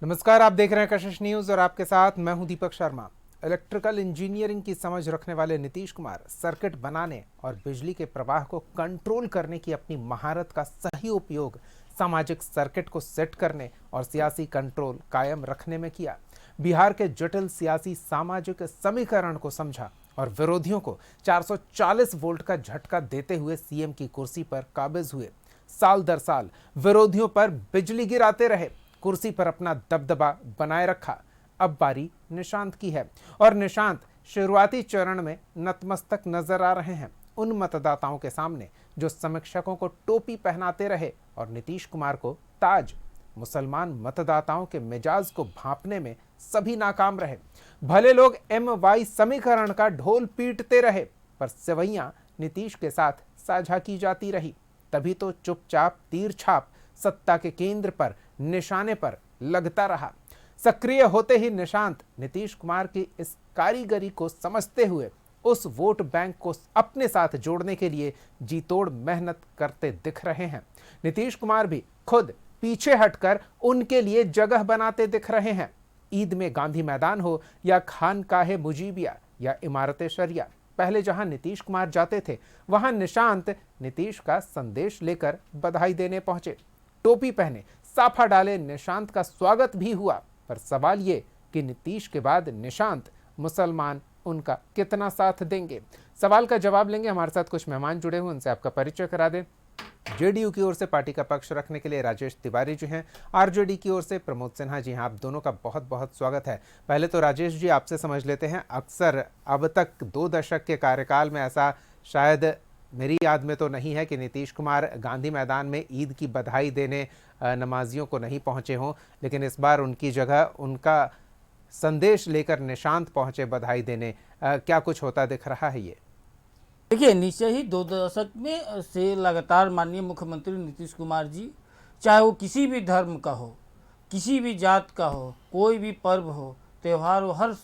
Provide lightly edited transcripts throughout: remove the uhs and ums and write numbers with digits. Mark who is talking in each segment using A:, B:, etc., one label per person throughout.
A: नमस्कार, आप देख रहे हैं कशिश न्यूज और आपके साथ मैं हूं दीपक शर्मा। इलेक्ट्रिकल इंजीनियरिंग की समझ रखने वाले नीतीश कुमार सर्किट बनाने और बिजली के प्रवाह को कंट्रोल करने की अपनी महारत का सही उपयोग सामाजिक सर्किट को सेट करने और सियासी कंट्रोल कायम रखने में किया। बिहार के जटिल सियासी सामाजिक समीकरण को समझा और विरोधियों को 440 वोल्ट का झटका देते हुए सीएम की कुर्सी पर काबिज हुए। साल दर साल विरोधियों पर बिजली गिराते रहे, कुर्सी पर अपना दबदबा बनाए रखा। अब बारी निशांत की है और निशांत शुरुआती चरण में नतमस्तक नजर आ रहे हैं उन मतदाताओं के सामने जो समीक्षकों को टोपी पहनाते रहे और नीतीश कुमार को ताज। मुसलमान मतदाताओं के मिजाज को भांपने में सभी नाकाम रहे। भले लोग MY समीकरण का ढोल पीटते रहे, पर सेवैयां नीतीश के साथ साझा की जाती रही। तभी तो चुपचाप तीर छाप सत्ता के केंद्र पर निशाने पर लगता रहा। सक्रिय होते ही निशांत नीतीश कुमार की इस कारीगरी को समझते हुए उस वोट बैंक को अपने साथ जोड़ने के लिए जी तोड़ मेहनत करते दिख रहे हैं। नीतीश कुमार भी खुद पीछे हटकर उनके लिए जगह बनाते दिख रहे हैं। ईद में गांधी मैदान हो या खानकाहे मुजीबिया या इमारत शरिया, पहले जहां नीतीश कुमार जाते थे वहां निशांत नीतीश का संदेश लेकर बधाई देने पहुंचे। टोपी पहने, साफा डाले निशांत का स्वागत भी हुआ, पर सवाल ये कि नीतीश के बाद निशांत मुसलमान उनका कितना साथ देंगे। सवाल का जवाब लेंगे। हमारे साथ कुछ मेहमान जुड़े हुए, उनसे आपका परिचय करा दें। जेडीयू की ओर से पार्टी का पक्ष रखने के लिए राजेश तिवारी जी हैं, आरजेडी की ओर से प्रमोद सिन्हा जी हैं। आप दोनों का बहुत बहुत स्वागत है। पहले तो राजेश जी आपसे समझ लेते हैं, अक्सर अब तक 2 दशक के कार्यकाल में ऐसा शायद मेरी याद में तो नहीं है कि नीतीश कुमार गांधी मैदान में ईद की बधाई देने नमाजियों को नहीं पहुंचे हों, लेकिन इस बार उनकी जगह उनका संदेश लेकर निशांत पहुंचे बधाई देने। क्या कुछ होता दिख रहा है ये?
B: देखिए, निश्चय ही 2 दशक में से लगातार माननीय मुख्यमंत्री नीतीश कुमार जी, चाहे वो किसी भी धर्म का हो, किसी भी जात का हो, कोई भी पर्व हो, त्यौहार हो, हर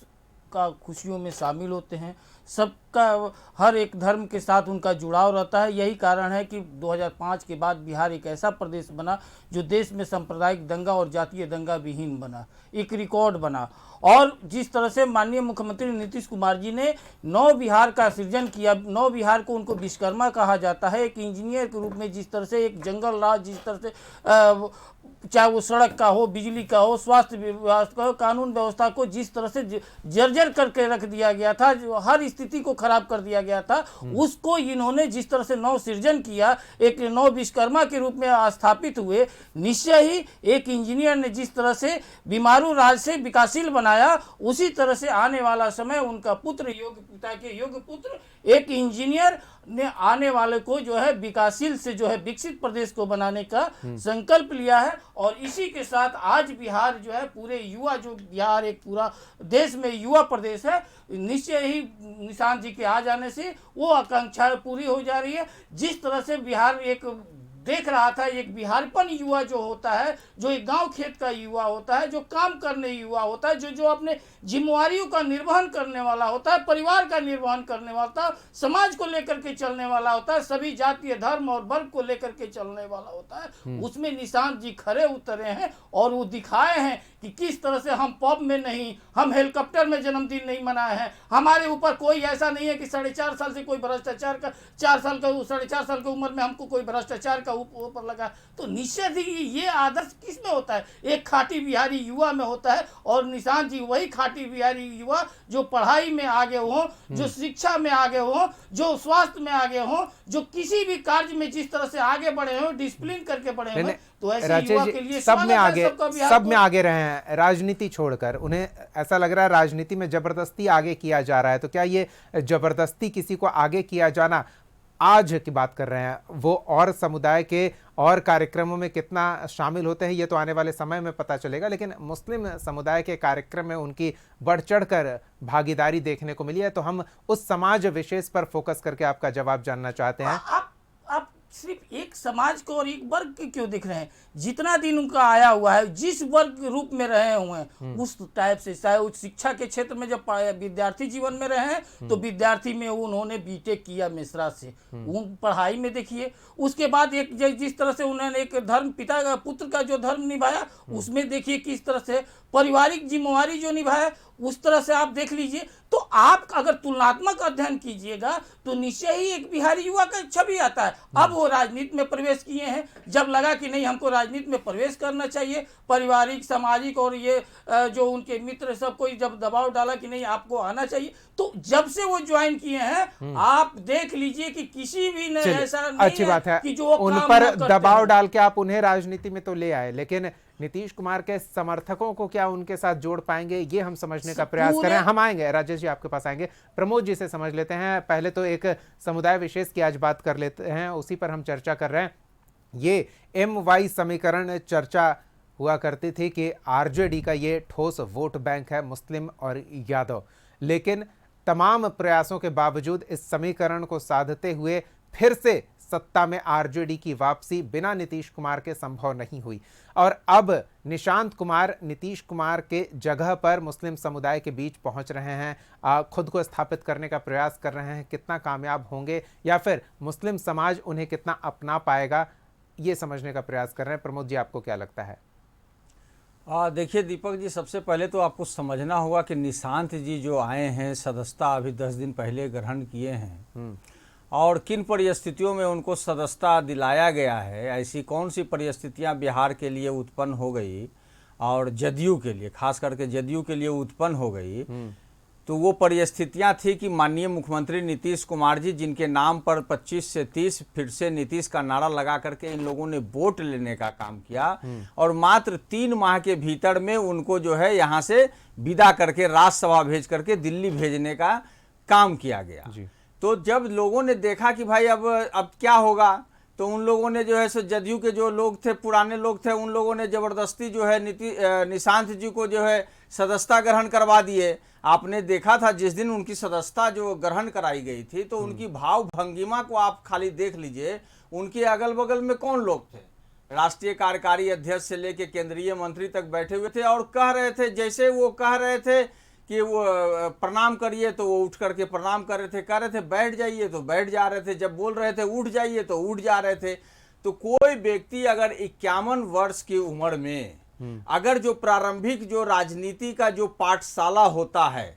B: का खुशियों में शामिल होते हैं। सबका, हर एक धर्म के साथ उनका जुड़ाव रहता है। यही कारण है कि 2005 के बाद बिहार एक ऐसा प्रदेश बना जो देश में सांप्रदायिक दंगा और जातीय दंगा विहीन बना, एक रिकॉर्ड बना। और जिस तरह से माननीय मुख्यमंत्री नीतीश कुमार जी ने नव बिहार का सृजन किया, नव बिहार को उनको विश्वकर्मा कहा जाता है, एक इंजीनियर के रूप में जिस तरह से एक जंगल राज, जिस तरह से चाहे वो सड़क का हो, बिजली का हो, स्वास्थ्य व्यवस्था का हो, कानून व्यवस्था को जिस तरह से जर्जर करके रख दिया गया था, जो हर स्थिति को खराब कर दिया गया था, उसको इन्होंने जिस तरह से नव सृजन किया, एक नव विश्वकर्मा के रूप में स्थापित हुए। निश्चय ही एक इंजीनियर ने जिस तरह से बीमारू राज से विकासशील बनाया, उसी तरह से आने वाला समय उनका पुत्र, योग्य पिता के योग्य पुत्र एक इंजीनियर ने आने वाले को जो है विकासशील से जो है विकसित प्रदेश को बनाने का संकल्प लिया है। और इसी के साथ आज बिहार जो है पूरे युवा, जो बिहार एक पूरा देश में युवा प्रदेश है, निश्चय ही निशांत जी के आ जाने से वो आकांक्षा पूरी हो जा रही है। जिस तरह से बिहार एक देख रहा था, एक बिहारपन युवा जो होता है, जो एक गांव खेत का युवा होता है, जो काम करने युवा होता है, जो अपने जिम्मेवारियों का निर्वहन करने वाला होता है, परिवार का निर्वहन करने वाला होता है, समाज को लेकर के चलने वाला होता है, सभी जातीय धर्म और वर्ग को लेकर के चलने वाला होता है, उसमें निशांत जी खरे उतरे हैं और वो दिखाए हैं कि किस तरह से हम पब में नहीं, हम हेलीकॉप्टर में जन्मदिन नहीं मनाए हैं। हमारे ऊपर कोई ऐसा नहीं है कि 4.5 साल से कोई भ्रष्टाचार का, 4 साल का, 4.5 साल की उम्र में हमको कोई भ्रष्टाचार का ऊपर लगा। तो निश्चित ही ये आदर्श किस में होता है? एक खाटी बिहारी युवा में होता है। और निशांत जी वही खाटी बिहारी युवा जो पढ़ाई में आगे हो, जो शिक्षा में आगे हो, जो स्वास्थ्य में आगे हो, जो किसी भी कार्य में जिस तरह से आगे बढ़े हो, डिसिप्लिन करके बढ़े हो, तो ऐसे युवा के लिए
A: सब में आगे रहे हैं, राजनीति छोड़कर। उन्हें ऐसा लग रहा है राजनीति में जबरदस्ती आगे किया जा रहा है। तो क्या ये जबरदस्ती किसी को आगे किया जाना, आज की बात कर रहे हैं, वो और समुदाय के और कार्यक्रमों में कितना शामिल होते हैं ये तो आने वाले समय में पता चलेगा, लेकिन मुस्लिम समुदाय के कार्यक्रम में उनकी बढ़ चढ़कर भागीदारी देखने को मिली है। तो हम उस समाज विशेष पर फोकस करके आपका जवाब जानना चाहते हैं।
B: आप सिर्फ एक समाज को और एक वर्ग के क्यों दिख रहे हैं? जितना दिन उनका आया हुआ है, जिस वर्ग रूप में रहे हुए हैं उस टाइप से, चाहे उस शिक्षा के क्षेत्र में जब विद्यार्थी जीवन में रहे हैं तो विद्यार्थी में उन्होंने बीटेक किया मिश्रा से, उन पढ़ाई में देखिए। उसके बाद एक जिस तरह से उन्होंने एक धर्म, पिता का पुत्र का जो धर्म निभाया, उसमें देखिए किस तरह से पारिवारिक जिम्मेवारी जो निभाया, उस तरह से आप देख लीजिए। तो आप अगर तुलनात्मक अध्ययन कीजिएगा तो निश्चय ही एक बिहारी युवा का छवि आता है। अब वो राजनीति में प्रवेश किए हैं, जब लगा कि नहीं हमको राजनीति में प्रवेश करना चाहिए, पारिवारिक सामाजिक और ये जो उनके मित्र सब कोई जब दबाव डाला कि नहीं आपको आना चाहिए, तो जब से वो ज्वाइन किए हैं आप देख लीजिए कि किसी भी ने ऐसा नहीं
A: अच्छी बात है
B: कि जो
A: उन पर दबाव डाल के आप उन्हें राजनीति में तो ले आए, लेकिन नीतीश कुमार के समर्थकों को क्या उनके साथ जोड़ पाएंगे, ये हम समझने का प्रयास कर रहे हैं। हम आएंगे, राजेश जी आपके पास आएंगे, प्रमोद जी से समझ लेते हैं। पहले तो एक समुदाय विशेष की आज बात कर लेते हैं, उसी पर हम चर्चा कर रहे हैं। ये MY समीकरण चर्चा हुआ करती थी कि आरजेडी का ये ठोस वोट बैंक है मुस्लिम और यादव, लेकिन तमाम प्रयासों के बावजूद इस समीकरण को साधते हुए फिर से सत्ता में आरजेडी की वापसी बिना नीतीश कुमार के संभव नहीं हुई, और अब निशांत कुमार नीतीश कुमार के जगह पर मुस्लिम समुदाय के बीच पहुंच रहे हैं, खुद को स्थापित करने का प्रयास कर रहे हैं। कितना कामयाब होंगे या फिर मुस्लिम समाज उन्हें कितना अपना पाएगा, ये समझने का प्रयास कर रहे हैं। प्रमोद जी आपको क्या लगता है?
C: देखिए दीपक जी, सबसे पहले तो आपको समझना होगा कि निशांत जी जो आए हैं, सदस्यता अभी 10 दिन पहले ग्रहण किए हैं, और किन परिस्थितियों में उनको सदस्यता दिलाया गया है, ऐसी कौन सी परिस्थितियां बिहार के लिए उत्पन्न हो गई और जदयू के लिए, खास करके जदयू के लिए उत्पन्न हो गई, तो वो परिस्थितियां थी कि माननीय मुख्यमंत्री नीतीश कुमार जी, जिनके नाम पर 25 से 30 फिर से नीतीश का नारा लगा करके इन लोगों ने वोट लेने का काम किया, और मात्र 3 माह के भीतर में उनको जो है यहाँ से विदा करके राज्यसभा भेज करके दिल्ली भेजने का काम किया गया। तो जब लोगों ने देखा कि भाई अब क्या होगा, तो उन लोगों ने जो है सो जदयू के जो लोग थे, पुराने लोग थे, उन लोगों ने जबरदस्ती जो है निशांत जी को जो है सदस्यता ग्रहण करवा दिए। आपने देखा था जिस दिन उनकी सदस्यता जो ग्रहण कराई गई थी, तो उनकी भाव भंगिमा को आप खाली देख लीजिए। उनके अगल बगल में कौन लोग थे, राष्ट्रीय कार्यकारी अध्यक्ष से लेके केंद्रीय मंत्री तक बैठे हुए थे, और कह रहे थे, जैसे वो कह रहे थे कि वो प्रणाम करिए तो वो उठ करके प्रणाम कर रहे थे, कह रहे थे बैठ जाइए तो बैठ जा रहे थे, जब बोल रहे थे उठ जाइए तो उठ जा रहे थे। तो कोई व्यक्ति अगर 51 वर्ष की उम्र में अगर जो प्रारंभिक जो राजनीति का जो पाठशाला होता है,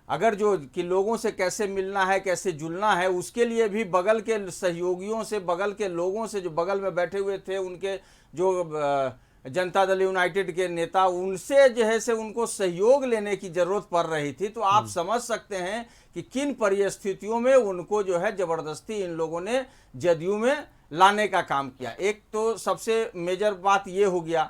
C: अगर जो कि लोगों से कैसे मिलना है, कैसे जुलना है, उसके लिए भी बगल के सहयोगियों से, बगल के लोगों से जो बगल में बैठे हुए थे, उनके जो जनता दल यूनाइटेड के नेता, उनसे जो है से उनको सहयोग लेने की जरूरत पड़ रही थी। तो आप समझ सकते हैं कि किन परिस्थितियों में उनको जो है जबरदस्ती इन लोगों ने जदयू में लाने का काम किया। एक तो सबसे मेजर बात ये हो गया।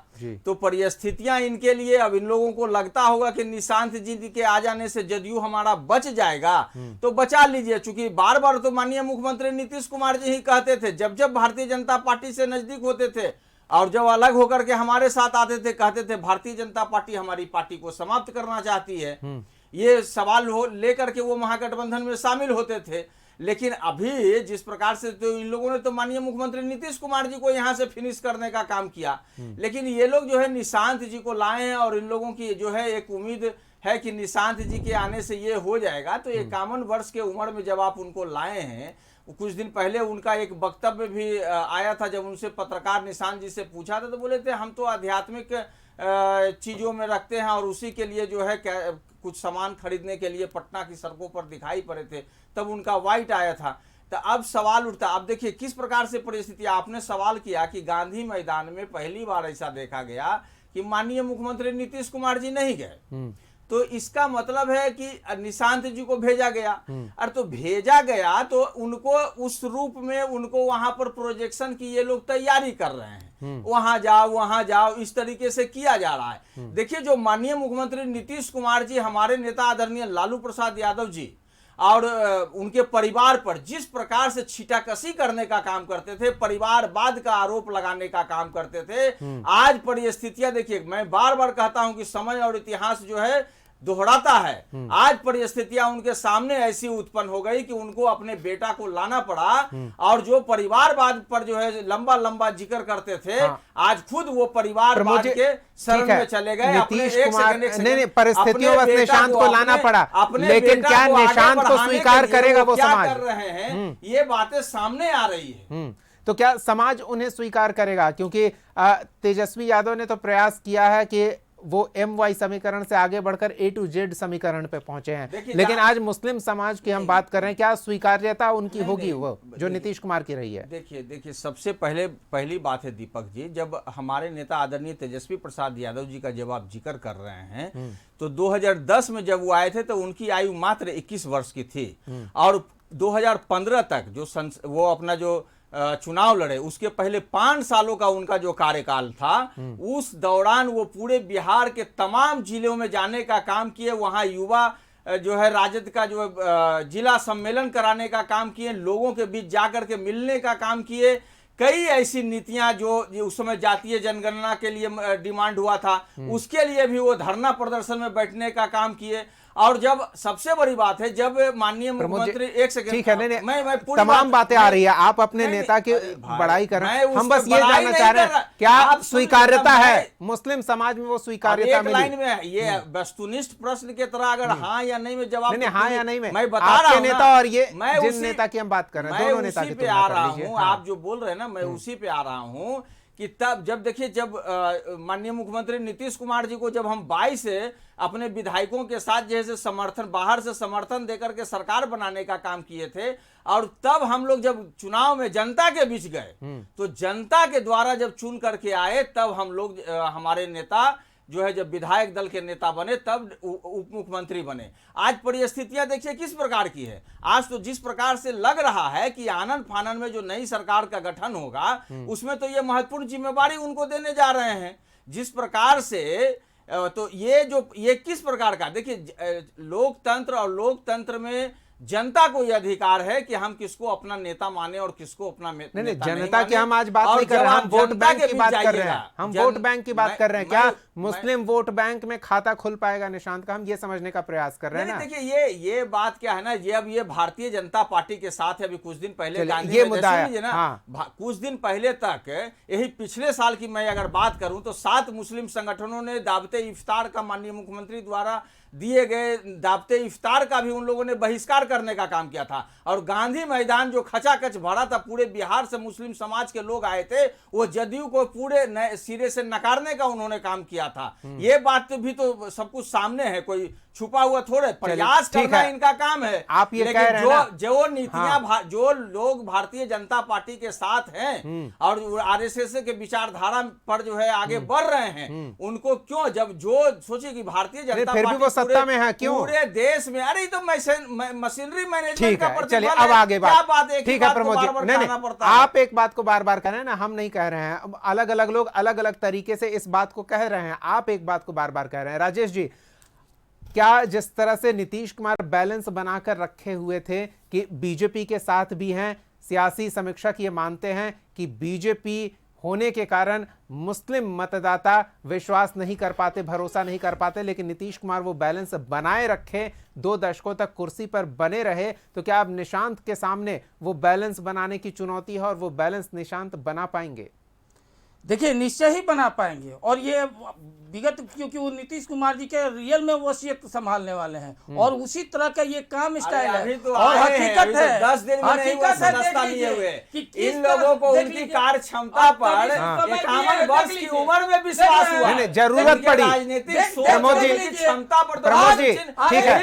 C: तो परिस्थितियां इनके लिए, अब इन लोगों को लगता होगा कि निशांत जी के आ जाने से जदयू हमारा बच जाएगा, तो बचा लीजिए। चूंकि बार बार तो माननीय मुख्यमंत्री नीतीश कुमार जी ही कहते थे, जब जब भारतीय जनता पार्टी से नजदीक होते थे और जब अलग होकर के हमारे साथ आते थे, कहते थे भारतीय जनता पार्टी हमारी पार्टी को समाप्त करना चाहती है। ये सवाल लेकर के वो महागठबंधन में शामिल होते थे। लेकिन अभी जिस प्रकार से, तो इन लोगों ने तो माननीय मुख्यमंत्री नीतीश कुमार जी को यहां से फिनिश करने का काम किया, लेकिन ये लोग जो है निशांत जी को लाए हैं, और इन लोगों की जो है एक उम्मीद है कि निशांत जी के आने से ये हो जाएगा। तो 51 वर्ष के उम्र में जब आप उनको लाए हैं, कुछ दिन पहले उनका एक वक्तव्य भी आया था, जब उनसे पत्रकार निशांत जी से पूछा था, तो बोले थे हम तो आध्यात्मिक चीजों में रखते हैं, और उसी के लिए जो है कुछ सामान खरीदने के लिए पटना की सड़कों पर दिखाई पड़े थे, तब उनका वाइट आया था। तो अब सवाल उठता, अब देखिए किस प्रकार से परिस्थिति। आपने सवाल किया कि गांधी मैदान में पहली बार ऐसा देखा गया कि माननीय मुख्यमंत्री नीतीश कुमार जी नहीं गए, तो इसका मतलब है कि निशांत जी को भेजा गया। और तो भेजा गया तो उनको उस रूप में उनको वहां पर प्रोजेक्शन की ये लोग तैयारी कर रहे हैं, वहां जाओ, इस तरीके से किया जा रहा है। देखिए, जो माननीय मुख्यमंत्री नीतीश कुमार जी, हमारे नेता आदरणीय लालू प्रसाद यादव जी और उनके परिवार पर जिस प्रकार से छीटाकशी करने का काम करते थे, परिवारवाद का आरोप लगाने का काम करते थे, आज परिस्थितियां देखिए, मैं बार बार कहता हूं कि समय और इतिहास जो है दोहराता है। आज परिस्थितियां उनके सामने ऐसी उत्पन्न हो गई कि उनको अपने बेटा को लाना पड़ा, और जो परिवारवाद पर जो है लंबा लंबा जिक्र करते थे, आज खुद वो परिवारवाद के शरण में चले गए।
A: नीतीश कुमार नहीं, परिस्थितियों बस निशांत को लाना पड़ा, लेकिन क्या निशांत को स्वीकार करेगा वो समाज?
C: कर रहे हैं, ये बातें सामने आ रही है।
A: तो क्या समाज उन्हें स्वीकार करेगा? क्योंकि तेजस्वी यादव ने तो प्रयास किया है कि वो MY समीकरण से आगे बढ़कर A to Z समीकरण पे पहुंचे हैं, लेकिन आज मुस्लिम समाज की हम बात कर रहे हैं, क्या स्वीकार्यता उनकी होगी वो जो नीतीश कुमार की रही है?
C: देखिए सबसे पहली बात है दीपक जी, जब हमारे नेता आदरणीय तेजस्वी प्रसाद यादव जी का जब आप जिक्र कर रहे हैं, तो 2010 में जब वो आए थे तो उनकी आयु मात्र 21 वर्ष की थी, और 2015 तक जो वो अपना जो चुनाव लड़े, उसके पहले 5 सालों का उनका जो कार्यकाल था, उस दौरान वो पूरे बिहार के तमाम जिलों में जाने का काम किए, वहां युवा जो है राजद का जो जिला सम्मेलन कराने का काम किए, लोगों के बीच जाकर के मिलने का काम किए। कई ऐसी नीतियां जो उस समय जातीय जनगणना के लिए डिमांड हुआ था, उसके लिए भी वो धरना प्रदर्शन में बैठने का काम किए। और जब सबसे बड़ी बात है, जब माननीय मुख्यमंत्री, एक सेकंड,
A: ठीक है, मैं तमाम बातें आ रही है, आप अपने नेता की बड़ाई कर रहे हैं, हम बस ये जानना चाह रहे हैं क्या स्वीकार्यता है मुस्लिम समाज में? वो स्वीकार्यता मिली?
C: लाइन में ये वस्तुनिष्ठ प्रश्न के तरह अगर हाँ या नहीं में जवाब,
A: नहीं हाँ या नहीं में
C: मैं बता रहा हूं
A: नेता और ये
C: मैं
A: जिन नेता की हम बात कर रहे हैं, दोनों नेता की तुलना कर लीजिए।
C: आप जो बोल रहे हैं ना, मैं उसी पे आ रहा हूं कि तब जब देखिए, जब माननीय मुख्यमंत्री नीतीश कुमार जी को जब हम 22 से अपने विधायकों के साथ जैसे समर्थन, बाहर से समर्थन देकर के सरकार बनाने का काम किए थे, और तब हम लोग जब चुनाव में जनता के बीच गए, तो जनता के द्वारा जब चुन करके आए, तब हम लोग हमारे नेता जो है जब विधायक दल के नेता बने, तब उप मुख्यमंत्री बने। आज परिस्थितियां देखिए किस प्रकार की है। आज तो जिस प्रकार से लग रहा है कि आनन फानन में जो नई सरकार का गठन होगा, उसमें तो ये महत्वपूर्ण जिम्मेवारी उनको देने जा रहे हैं। जिस प्रकार से तो ये किस प्रकार का, देखिए लोकतंत्र, और लोकतंत्र में जनता को यह अधिकार है कि हम किसको अपना नेता माने और किसको अपना नेता नहीं
A: जनता की हम आज बात नहीं कर रहे हैं, हम वोट बैंक की बात कर रहे हैं, हम वोट बैंक की बात कर रहे हैं। क्या मुस्लिम वोट बैंक में खाता खुल पाएगा निशांत का? हम ये समझने का प्रयास कर रहे हैं ना।
C: देखिए ये बात क्या है ना, ये भारतीय जनता पार्टी के साथ है। अभी कुछ दिन पहले
A: ये मुद्दा है
C: ना, कुछ दिन पहले तक, यही पिछले साल की मैं अगर बात करूं तो 7 मुस्लिम संगठनों ने दावते इफ्तार का, माननीय मुख्यमंत्री द्वारा दिए गए दावते इफ्तार का भी उन लोगों ने बहिष्कार करने का काम किया था। और गांधी मैदान जो खचाखच भरा था, पूरे बिहार से मुस्लिम समाज के लोग आए थे, वो जदयू को पूरे सिरे से नकारने का उन्होंने काम किया था। ये बात भी तो सब कुछ सामने है, कोई छुपा हुआ थोड़े, प्रयास करना इनका काम है।
A: आप ये कह रहे हैं
C: जो नीतियां जो लोग भारतीय जनता पार्टी के साथ हैं और RSS के विचारधारा पर जो है आगे बढ़ रहे हैं, उनको क्यों, जब जो सोचिए कि भारतीय जनता पार्टी
A: सत्ता में है, क्यों
C: पूरे देश में, अरे तो मशीनरी मैनेजमेंट का
A: चलिए अब आगे बात, ठीक है प्रमोद जी, नहीं आप एक बात को बार बार कह रहे हैं ना, हम नहीं कह रहे हैं, अलग अलग लोग अलग अलग तरीके से इस बात को कह रहे हैं, आप एक बात को बार बार कह रहे हैं। राजेश जी, क्या जिस तरह से नीतीश कुमार बैलेंस बनाकर रखे हुए थे कि बीजेपी के साथ भी हैं, सियासी समीक्षक ये मानते हैं कि बीजेपी होने के कारण मुस्लिम मतदाता विश्वास नहीं कर पाते, भरोसा नहीं कर पाते, लेकिन नीतीश कुमार वो बैलेंस बनाए रखे, 2 दशकों तक कुर्सी पर बने रहे, तो क्या अब निशांत के सामने वो बैलेंस बनाने की चुनौती है और वो बैलेंस निशांत बना पाएंगे?
B: देखिए निश्चय ही बना पाएंगे, और ये विगत, क्योंकि वो नीतीश कुमार जी के रियल में वसीयत संभालने वाले हैं, और उसी तरह का ये काम स्टाइल है।
C: तो
B: और हकीकत है,
C: 10 दिन में सदस्यता लिए हुए इन लोगों को उनकी कार्य क्षमता पर 51 वर्ष की उम्र में विश्वास हुआ,
A: जरूरत पड़ी
C: राजनीतिक
A: प्रमोद जी,
C: क्षमता पर।
A: प्रमोद जी ठीक है,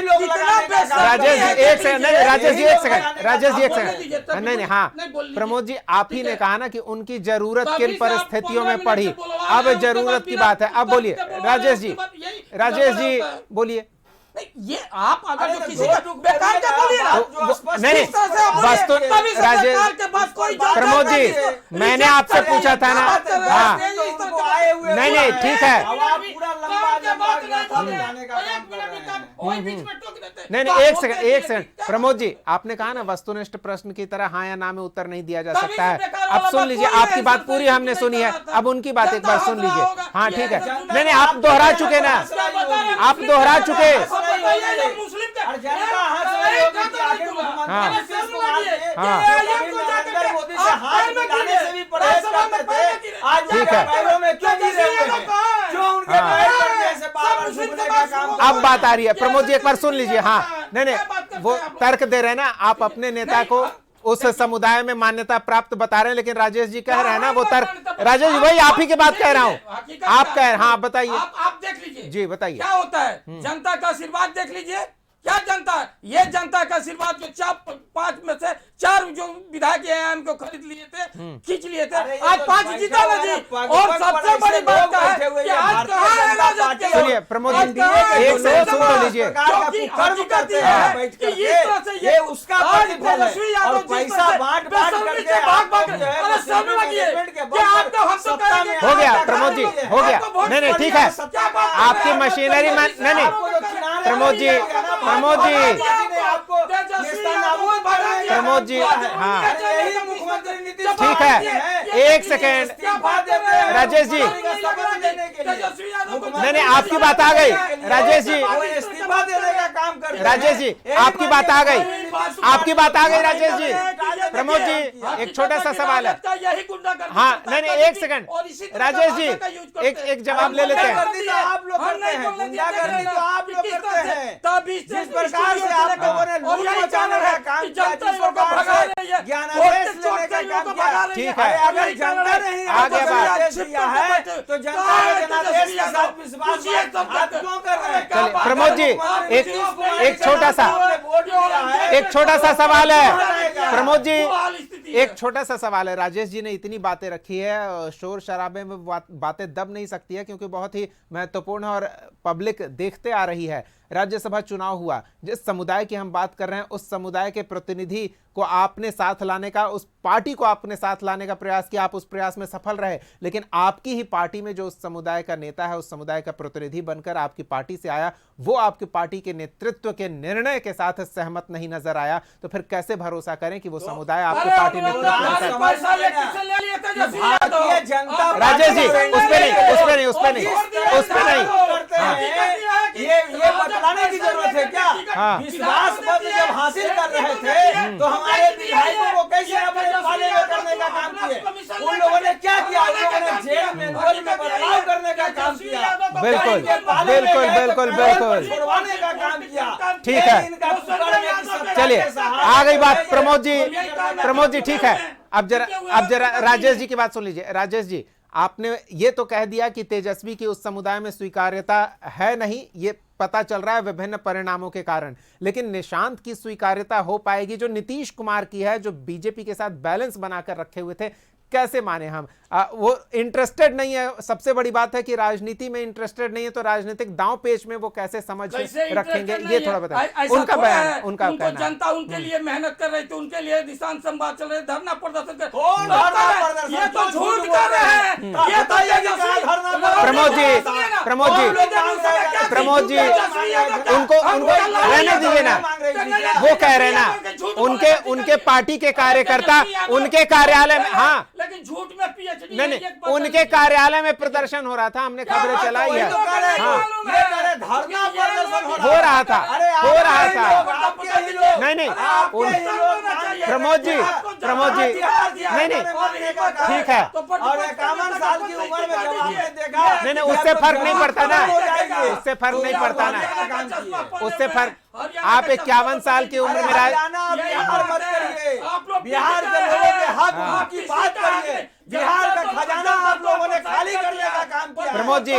A: राजेश जी एक सेकंड, नहीं राजेश जी एक सेकंड, राजेश जी एक सेकंड, नहीं नहीं हाँ प्रमोद जी, आप ही ने कहा ना कि उनकी जरूरत किन परिस्थितियों में पड़ी, अब जरूरत की बात है, अब बोलिए राजेश जी बोलिए।
B: ये आप अगर जो किसी का बेकार का बोलिए ना,
A: नहीं वस्तु राजेश, प्रमोद जी मैंने आपसे पूछा था ना, हाँ नहीं ठीक है, नहीं एक सेकंड प्रमोद जी, आपने कहा ना वस्तुनिष्ठ प्रश्न की तरह हाँ या ना में उत्तर नहीं दिया जा सकता है। अब सुन लीजिए, आपकी बात पूरी हमने सुनी है, अब उनकी बात एक बार सुन लीजिए। हाँ ठीक है, नहीं आप दोहरा चुके ना, आप दोहरा चुके। ठीक है, अब बात आ रही है। प्रमोद जी एक बार सुन लीजिए। हाँ नहीं वो तर्क दे रहे हैं ना, आप अपने नेता को उस समुदाय में मान्यता प्राप्त बता रहे हैं, लेकिन राजेश जी कह रहे हैं ना वो तर्क। राजेश जी भाई आप ही की बात कह रहा हूँ, आप कह रहे हैं। हाँ बताइए,
D: आप देख लीजिए
A: जी बताइए
D: क्या होता है। जनता का आशीर्वाद देख लीजिए, क्या जनता, ये जनता का आशीर्वाद जो 5 में से 4 जो विधायक हैं उनको खरीद लिए थे, खींच लिए थे, आज 5 जीता ना जी। और सबसे बड़ी बात क्या है कि आज कहाँ है राजद के?
A: सुनिए प्रमोद जी एक से सुन तो लीजिए।
D: हकीकत ये है कि इस तरह से ये उसका तेजस्वी यादव पैसा बांट करके अरे सब लगिए कि आपको हम तो करेंगे।
A: हो गया प्रमोद जी, हो गया। नहीं ठीक है, आपकी मशीनरी में नहीं प्रमोद जी, प्रमोद जी हाँ ठीक है, एक सेकेंड राजेश जी, नहीं आपकी बात आ गई राजेश जी, राजेश जी आपकी बात आ गई, आपकी बात आ गई राजेश जी। प्रमोद जी एक छोटा सा सवाल है। हाँ नहीं एक सेकंड राजेश जी, एक जवाब ले लेते हैं।
E: आप लोग करते हैं गुंडागर्दी, तो आप लोग करते हैं। जिस प्रकार से आप लोगों ने लूट मचाने का काम किया, जिस प्रकार से ज्ञानादेश लेने का काम किया,
A: ठीक है,
E: अगर जनता नहीं
A: आगे बात
E: दिया है तो जनता के जनादेश के साथ विश्वास क्यों कर रहे हैं?
A: चलिए प्रमोद जी एक छोटा सा सवाल है। प्रमोद जी एक छोटा सा सवाल है। राजेश जी ने इतनी बातें रखी है, शोर शराबे में बातें दब नहीं सकती है क्योंकि बहुत ही महत्वपूर्ण और पब्लिक देखते आ रही है। राज्यसभा चुनाव हुआ, जिस समुदाय की हम बात कर रहे हैं उस समुदाय के प्रतिनिधि को आपने साथ लाने का, उस पार्टी को आपने साथ लाने का प्रयास किया, आप उस प्रयास में सफल रहे, लेकिन आपकी ही पार्टी में जो उस समुदाय का नेता है, उस समुदाय का प्रतिनिधि बनकर आपकी पार्टी से आया, वो आपकी पार्टी के नेतृत्व के निर्णय के साथ सहमत नहीं नजर आया, तो फिर कैसे भरोसा करें कि वो समुदाय आपकी पार्टी नेतृत्व। राजेश जी उस पे नहीं
E: ये बतलाने की जरूरत है क्या? विश्वास पत्र जब हासिल कर रहे थे तो हमारे विधायकों को कैसे अपने पाले में करने का काम किए? उन लोगों ने क्या किया? उन लोगों ने जेल में गोल में बदलाव करने का काम किया,
A: बिल्कुल
E: छुड़वाने का काम किया।
A: ठीक है, चलिए आ गई बात। प्रमोद जी ठीक है, अब जरा राजेश जी की बात सुन लीजिए। राजेश जी आपने ये तो कह दिया कि तेजस्वी की उस समुदाय में स्वीकार्यता है नहीं, ये पता चल रहा है विभिन्न परिणामों के कारण, लेकिन निशांत की स्वीकार्यता हो पाएगी जो नीतीश कुमार की है, जो बीजेपी के साथ बैलेंस बनाकर रखे हुए थे? कैसे माने हम? वो इंटरेस्टेड नहीं है। सबसे बड़ी बात है कि राजनीति में इंटरेस्टेड नहीं है, तो राजनीतिक दांव पेच में वो कैसे समझ रखेंगे, ये थोड़ा बताएं। उनका बयान, उनका कहना,
D: जनता उनके लिए मेहनत कर रही थी, उनके लिए निशान संवाद चल रहे, धरना प्रदर्शन कर, ये तो झूठ कर रहे हैं।
A: प्रमोद जी उनको रहने दीजिए ना, वो कह रहे ना उनके पार्टी के कार्यकर्ता उनके कार्यालय में, हाँ
D: लेकिन झूठ में पीएचडी
A: नहीं उनके कार्यालय में प्रदर्शन हो रहा था, हमने खबरें चलाई है। हो रहा था नहीं प्रमोद जी नहीं ठीक है,
E: और 51 साल की उम्र में जब आपने देखा,
A: नहीं उससे फर्क नहीं पड़ता ना, उससे फर्क नहीं पड़ता ना, उससे फर्क। आप 51 साल की उम्र में
E: बिहार मत करिए, बिहार के लोगों के हक की बात करिए। बिहार का खजाना आप लोगों ने खाली करने का काम किया।
A: प्रमोद जी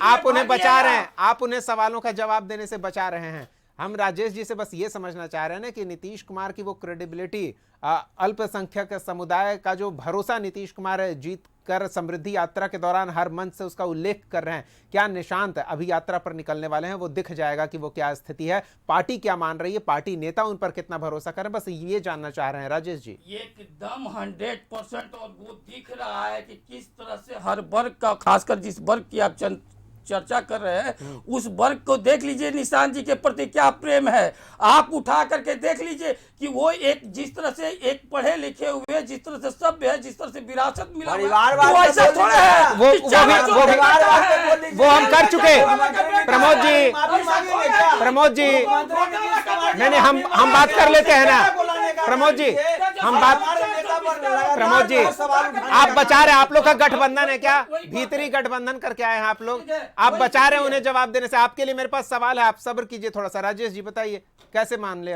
A: आप उन्हें बचा रहे हैं, आप उन्हें सवालों का जवाब देने से बचा रहे हैं। हम राजेश जी से बस ये समझना चाह रहे हैं ना कि नीतीश कुमार की वो क्रेडिबिलिटी, अल्पसंख्यक समुदाय का जो भरोसा नीतीश कुमार जीत कर समृद्धि यात्रा के दौरान हर मंच से उसका उल्लेख कर रहे हैं, क्या निशांत अभी यात्रा पर निकलने वाले हैं, वो दिख जाएगा कि वो क्या स्थिति है, पार्टी क्या मान रही है, पार्टी नेता उन पर कितना भरोसा करें, बस ये जानना चाह रहे हैं राजेश जी।
D: एकदम 100% और वो दिख रहा है कि किस तरह से हर वर्ग का, खासकर जिस वर्ग की आप चर्चा कर रहे हैं उस वर्ग को देख लीजिए, निशांत जी के प्रति क्या प्रेम है। आप उठा करके देख लीजिए कि वो एक जिस तरह से एक पढ़े लिखे हुए, जिस तरह से सभ्य है, जिस तरह से विरासत मिला हुआ है,
E: परिवारवाद
D: वो ऐसा
E: पे
D: थोड़े
E: बोल
D: है
A: वो-
D: कि
A: वो
D: चार
A: भी-
D: चोर
A: वो भी-
D: करता
E: परिवारवाद
D: है।
E: पे बोल लीजिए।
A: वो हम कर चुके। प्रमोद जी,
E: माफी मांगेंगे क्या?
A: प्रमोद जी,
E: मुख्यमंत्री नीतीश कुमार जी
A: नहीं हम बात कर लेते हैं ना। प्रमोद जी, हम बात, प्रमोद जी, आप बचा रहे हैं, आप लोग का गठबंधन है क्या? भीतरी गठबंधन करके आए हैं आप लोग, आप बचा रहे हैं उन्हें जवाब देने से। आपके लिए मेरे पास सवाल है, आप सब्र कीजिए थोड़ा सा। राजेश जी बताइए, कैसे मान ले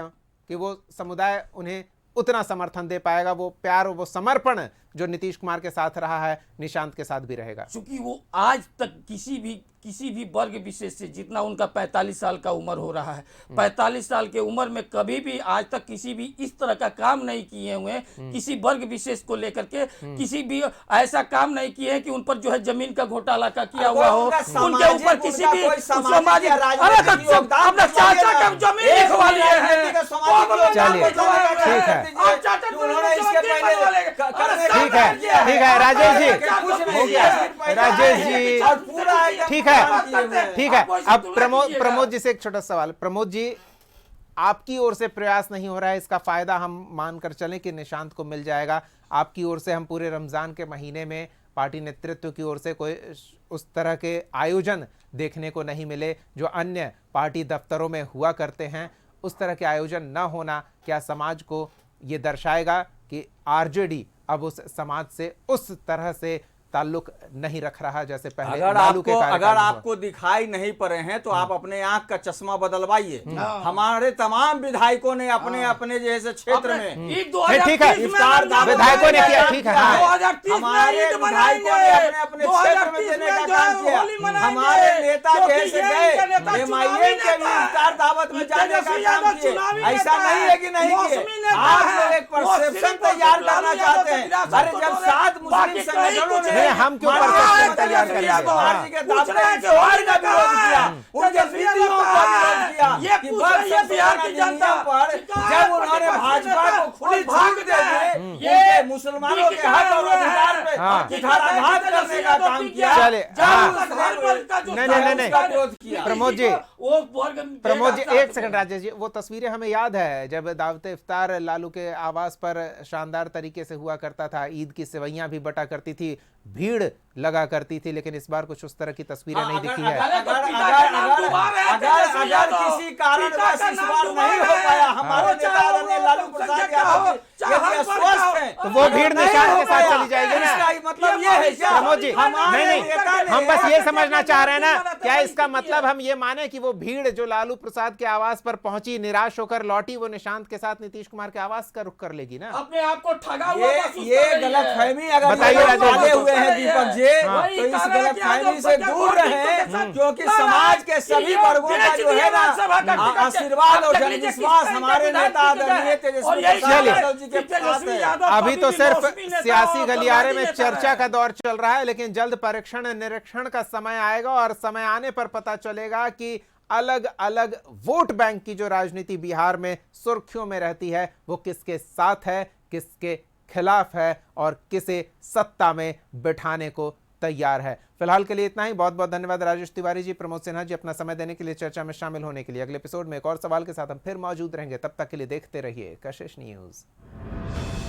A: कि वो समुदाय उन्हें उतना समर्थन दे पाएगा, वो प्यार, वो समर्पण जो नीतीश कुमार के साथ रहा है, निशांत के साथ भी रहेगा?
D: क्योंकि वो आज तक किसी भी वर्ग विशेष से, जितना उनका 45 साल का उम्र हो रहा है, 45 साल के उम्र में कभी भी आज तक किसी भी इस तरह का काम नहीं किए हुए, किसी वर्ग विशेष को लेकर के किसी भी ऐसा काम नहीं किए हैं कि उन पर जो है जमीन का घोटाला का किया हुआ हो, उनके ऊपर किसी भी सामाजिक, अरे अपना चाचा का जमीन लिखवा लिए हैं।
A: चलिए, ठीक है,
D: आप चाचा को
A: ठीक है राजेश जी, राजेश जी, ठीक है। अब प्रमोद जी से एक छोटा सवाल। प्रमोद जी, आपकी ओर से प्रयास नहीं हो रहा है, इसका फायदा हम मानकर चलें कि निशांत को मिल जाएगा। आपकी ओर से हम पूरे रमजान के महीने में पार्टी नेतृत्व की ओर से कोई उस तरह के आयोजन देखने को नहीं मिले जो अन्य पार्टी दफ्तरों में हुआ करते हैं। उस तरह के आयोजन न होना क्या समाज को ये दर्शाएगा कि आरजेडी अब उस समाज से उस तरह से ताल्लुक नहीं रख रहा जैसे पहले?
C: अगर आपको दिखाई नहीं पड़े हैं तो आप अपने आंख का चश्मा बदलवाइए। हमारे तमाम विधायकों ने अपने अपने जैसे क्षेत्र में
A: ठीक है, विधायकों ने किया, ठीक है,
C: हमारे विधायकों ने अपने अपने क्षेत्र में देने का काम किया। हमारे नेता जैसे गए एमआईएम के भी इफ्तार दावत में जाने का काम किए। ऐसा नहीं है कि नहीं किए। आप लोग एक परसेप्शन तैयार करना चाहते हैं। अरे जब 7 मुस्लिम संगठनों ने
A: हम क्यों परसेप्शन तैयार करेंगे?
C: उनके वीडियो का विरोध किया कि बिहार की जनता पर जब उन्होंने भाजपा को खुली छूट दे दी, ये मुसलमानों के हक और अधिकार पे कुठाराघात करने का काम किया।
A: चले,
C: नहीं,
A: प्रमोद जी एक सेकंड। राजेश जी, वो तस्वीरें हमें याद है जब दावत इफ्तार लालू के आवास पर शानदार तरीके से हुआ करता था, ईद की सेवैयां भी बटा करती थी, भीड़ लगा करती थी, लेकिन इस बार कुछ उस तरह की तस्वीरें नहीं दिखी है।
C: अगर किसी कारणवश इस बार नहीं हो पाया, हमारे नेता आदरणीय लालू प्रसाद यादव यदि अस्वस्थ हैं
A: तो वो भीड़ निशान के साथ चली जाएगी ना?
C: इसका मतलब ये है क्या?
A: प्रमोद जी, नहीं, हम बस ये समझना चाह रहे हैं ना, क्या इसका मतलब हम ये माने कि वो भीड़ जो लालू प्रसाद के आवास पर पहुंची, निराश होकर लौटी, वो निशांत के साथ नीतीश कुमार के आवास का रुख कर लेगी ना?
D: अपने आप को ठगा हुआ
C: ये गलतफहमी अगर
A: बताइए राजेश
C: हुए हैं दीपक जी, तो इस गलतफहमी से दूर रहें, क्योंकि समाज के सभी वर्गों का जो है ना आशीर्वाद और जनविश्वास हमारे नेता आदरणीय तेजस्वी प्रसाद यादव जी के पास है।
A: अभी तो सिर्फ सियासी गलियारे में चर्चा का दौर चल रहा है, लेकिन जल्द परीक्षण निरीक्षण का समय आएगा और समय आने पर पता चलेगा कि अलग अलग वोट बैंक की जो राजनीति बिहार में सुर्खियों में रहती है वो किसके साथ है, किसके खिलाफ है और किसे सत्ता में बिठाने को तैयार है। फिलहाल के लिए इतना ही। बहुत बहुत धन्यवाद राजेश तिवारी जी, प्रमोद सिन्हा जी, अपना समय देने के लिए, चर्चा में शामिल होने के लिए। अगले एपिसोड में एक और सवाल के साथ हम फिर मौजूद रहेंगे। तब तक के लिए देखते रहिए कशिश न्यूज।